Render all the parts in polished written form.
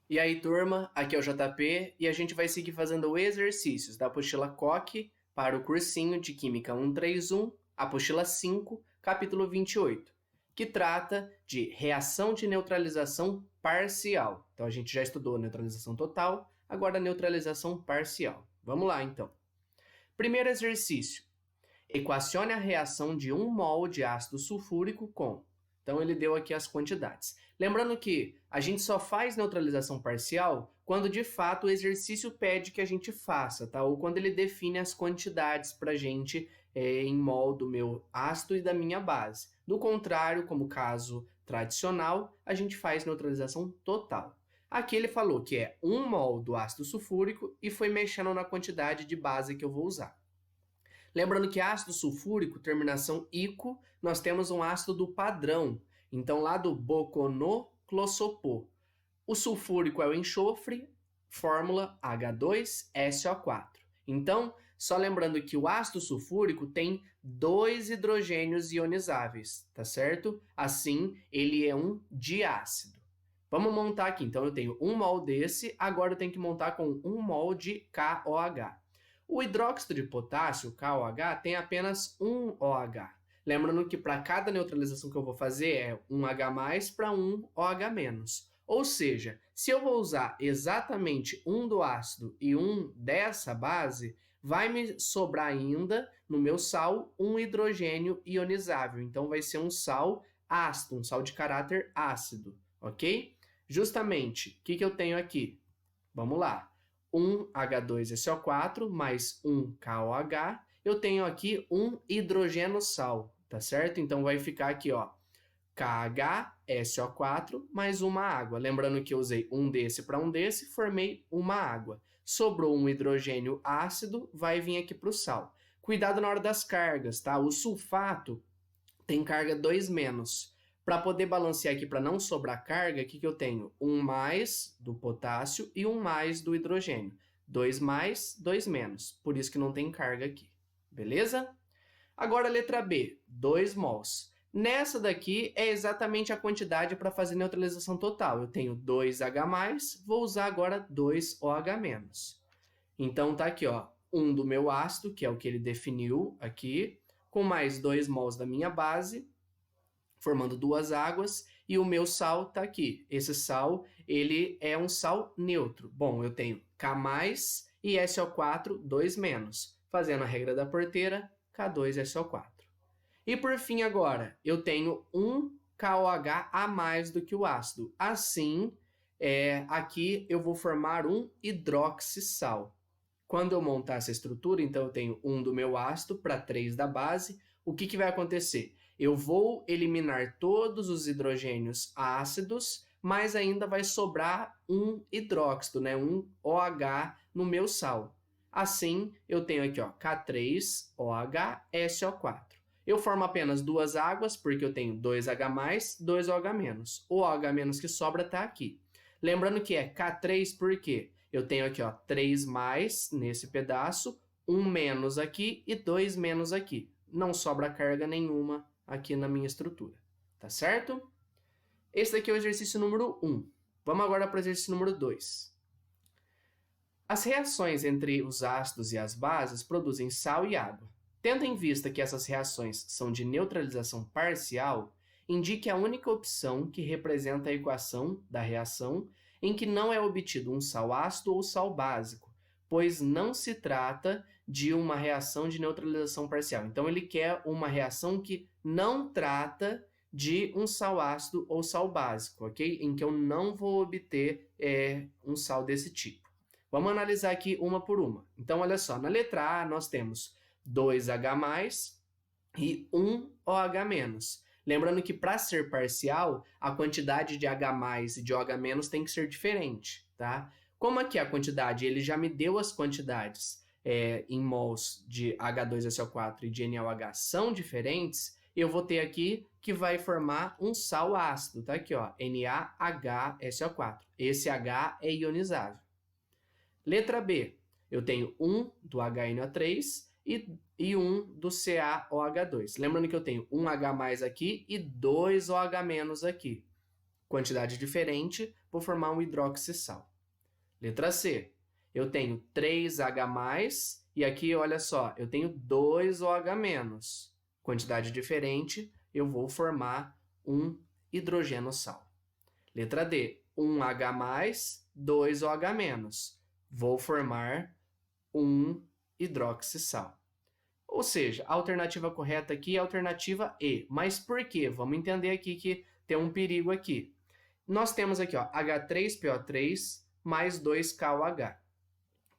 E aí, turma, aqui é o JP e a gente vai seguir fazendo exercícios da apostila Koch para o cursinho de Química 131, apostila 5, capítulo 28, que trata de reação de neutralização parcial. Então, a gente já estudou neutralização total, agora neutralização parcial. Vamos lá, então. Primeiro exercício. Equacione a reação de 1 mol de ácido sulfúrico com... Então, ele deu aqui as quantidades. Lembrando que a gente só faz neutralização parcial quando, de fato, o exercício pede que a gente faça, tá? Ou quando ele define as quantidades para a gente em mol do meu ácido e da minha base. Do contrário, como caso tradicional, a gente faz neutralização total. Aqui ele falou que é 1 mol do ácido sulfúrico e foi mexendo na quantidade de base que eu vou usar. Lembrando que ácido sulfúrico, terminação ico, nós temos um ácido do padrão. Então, lá do boconoclosopô. O sulfúrico é o enxofre, fórmula H2SO4. Então, só lembrando que o ácido sulfúrico tem 2 hidrogênios ionizáveis, tá certo? Assim, ele é um diácido. Vamos montar aqui. Então, eu tenho 1 mol desse, agora eu tenho que montar com 1 mol de KOH. O hidróxido de potássio, KOH, tem apenas um OH. Lembrando que para cada neutralização que eu vou fazer é um H+, para um OH-. Ou seja, se eu vou usar exatamente um do ácido e um dessa base, vai me sobrar ainda, no meu sal, um hidrogênio ionizável. Então, vai ser um sal ácido, um sal de caráter ácido, ok? Justamente, o que eu tenho aqui? Vamos lá. 1 H2SO4 mais 1 KOH, eu tenho aqui um hidrogênio sal, tá certo? Então, vai ficar aqui, ó, KHSO4 mais uma água. Lembrando que eu usei um desse para um desse, formei uma água. Sobrou um hidrogênio ácido, vai vir aqui para o sal. Cuidado na hora das cargas, tá? O sulfato tem carga 2-. Para poder balancear aqui, para não sobrar carga, o que eu tenho? 1+ do potássio e 1+ do hidrogênio. 2+, 2-. Por isso que não tem carga aqui. Beleza? Agora, letra B, 2 mols. Nessa daqui é exatamente a quantidade para fazer neutralização total. Eu tenho 2H+, vou usar agora 2OH-. Então, tá aqui, ó, 1 do meu ácido, que é o que ele definiu aqui, com mais 2 mols da minha base, formando 2 águas, e o meu sal está aqui. Esse sal, ele é um sal neutro. Bom, eu tenho K+, e SO4, 2-. Fazendo a regra da porteira, K2SO4. E por fim agora, eu tenho um KOH a mais do que o ácido. Assim, aqui eu vou formar um hidroxissal. Quando eu montar essa estrutura, então eu tenho 1 do meu ácido para 3 da base, o que vai acontecer? Eu vou eliminar todos os hidrogênios ácidos, mas ainda vai sobrar um hidróxido, né? Um OH no meu sal. Assim, eu tenho aqui, ó, K3OH, SO4. Eu formo apenas 2 águas, porque eu tenho 2H+, 2OH-. O OH- que sobra está aqui. Lembrando que é K3 por quê? Eu tenho aqui, ó, 3+ nesse pedaço, 1- aqui e 2- aqui. Não sobra carga nenhuma aqui na minha estrutura, tá certo? Esse daqui é o exercício número 1. Vamos agora para o exercício número 2. As reações entre os ácidos e as bases produzem sal e água. Tendo em vista que essas reações são de neutralização parcial, indique a única opção que representa a equação da reação em que não é obtido um sal ácido ou sal básico, pois não se trata de uma reação de neutralização parcial. Então, ele quer uma reação que não trata de um sal ácido ou sal básico, ok? Em que eu não vou obter um sal desse tipo. Vamos analisar aqui uma por uma. Então, olha só, na letra A nós temos 2H+, e 1 OH-. Lembrando que para ser parcial, a quantidade de H+, e de OH- tem que ser diferente, tá? Como aqui a quantidade, ele já me deu as quantidades em mols de H2SO4 e de NaOH são diferentes, eu vou ter aqui que vai formar um sal ácido, tá aqui, ó, NaHSO4. Esse H é ionizável. Letra B, eu tenho 1 do HNO3 e 1 do CaOH2. Lembrando que eu tenho um H+ aqui e 2 OH- aqui. quantidade diferente, vou formar um hidroxissal. Letra C, eu tenho 3H+, e aqui, olha só, eu tenho 2OH-. Quantidade diferente, eu vou formar um hidrogenossal. Letra D, 1H+, 2OH-. Vou formar um hidroxissal. Ou seja, a alternativa correta aqui é a alternativa E. Mas por quê? Vamos entender aqui que tem um perigo aqui. Nós temos aqui, ó, H3PO3 mais 2KOH.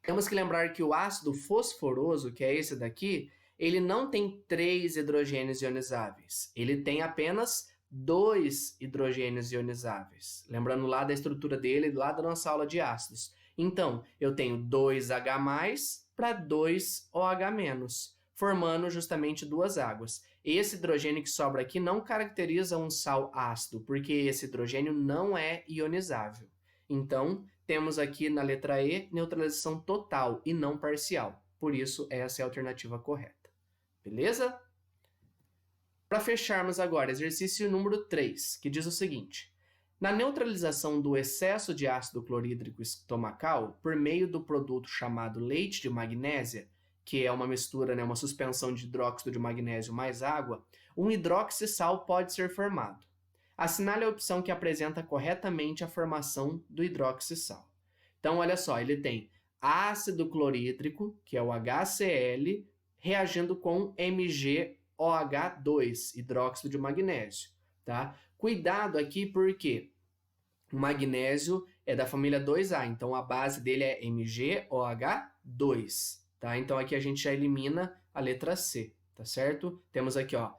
Temos que lembrar que o ácido fosforoso, que é esse daqui, ele não tem 3 hidrogênios ionizáveis. Ele tem apenas 2 hidrogênios ionizáveis. Lembrando lá da estrutura dele, lá da nossa aula de ácidos. Então, eu tenho 2H+ para 2OH-, formando justamente duas águas. Esse hidrogênio que sobra aqui não caracteriza um sal ácido, porque esse hidrogênio não é ionizável. Então, temos aqui na letra E, neutralização total e não parcial. Por isso, essa é a alternativa correta. Beleza? Para fecharmos agora, exercício número 3, que diz o seguinte. Na neutralização do excesso de ácido clorídrico estomacal, por meio do produto chamado leite de magnésia, que é uma mistura, uma suspensão de hidróxido de magnésio mais água, um hidroxissal pode ser formado. Assinale a opção que apresenta corretamente a formação do hidroxissal. Então, olha só, ele tem ácido clorídrico, que é o HCl, reagindo com MgOH2, hidróxido de magnésio. Tá? Cuidado aqui porque o magnésio é da família 2A, então a base dele é MgOH2. Tá? Então, aqui a gente já elimina a letra C, tá certo? Temos aqui, ó,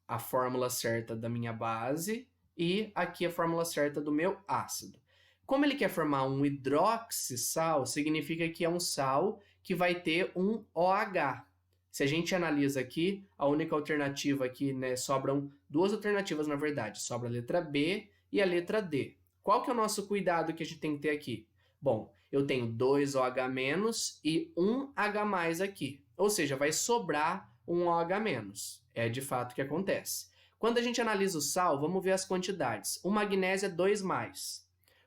a fórmula certa da minha base e aqui a fórmula certa do meu ácido. Como ele quer formar um hidroxissal, significa que é um sal que vai ter um OH. Se a gente analisa aqui, a única alternativa aqui, sobram duas alternativas na verdade, sobra a letra B e a letra D. Qual que é o nosso cuidado que a gente tem que ter aqui? Bom, eu tenho 2OH- e 1H+ aqui, ou seja, vai sobrar um OH-. É de fato o que acontece. Quando a gente analisa o sal, vamos ver as quantidades. O magnésio é 2+,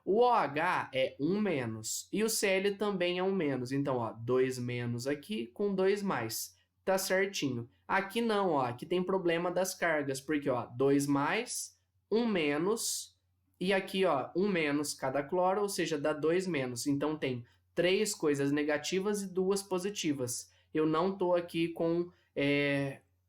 o OH é 1- e o Cl também é 1-. Então, ó, 2- aqui com 2+. Tá certinho. Aqui não, ó, aqui tem problema das cargas, porque ó, 2+, 1-, e aqui, ó, 1- cada cloro, ou seja, dá 2-. Então, tem 3 coisas negativas e 2 positivas. Eu não estou aqui com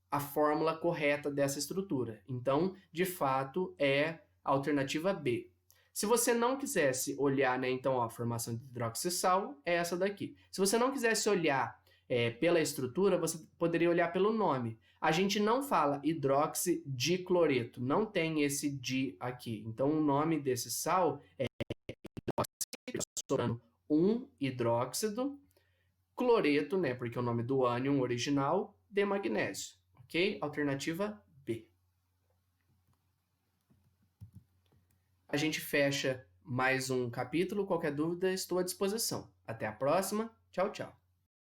a fórmula correta dessa estrutura. Então, de fato, é a alternativa B. Se você não quisesse olhar, então, ó, a formação de hidroxissal é essa daqui. Se você não quisesse olhar pela estrutura, você poderia olhar pelo nome. A gente não fala hidroxidicloreto, não tem esse di aqui. Então, o nome desse sal é hidroxidicloreto, um hidróxido, cloreto, porque é o nome do ânion original, de magnésio. Ok? Alternativa B. A gente fecha mais um capítulo. Qualquer dúvida, estou à disposição. Até a próxima. Tchau, tchau.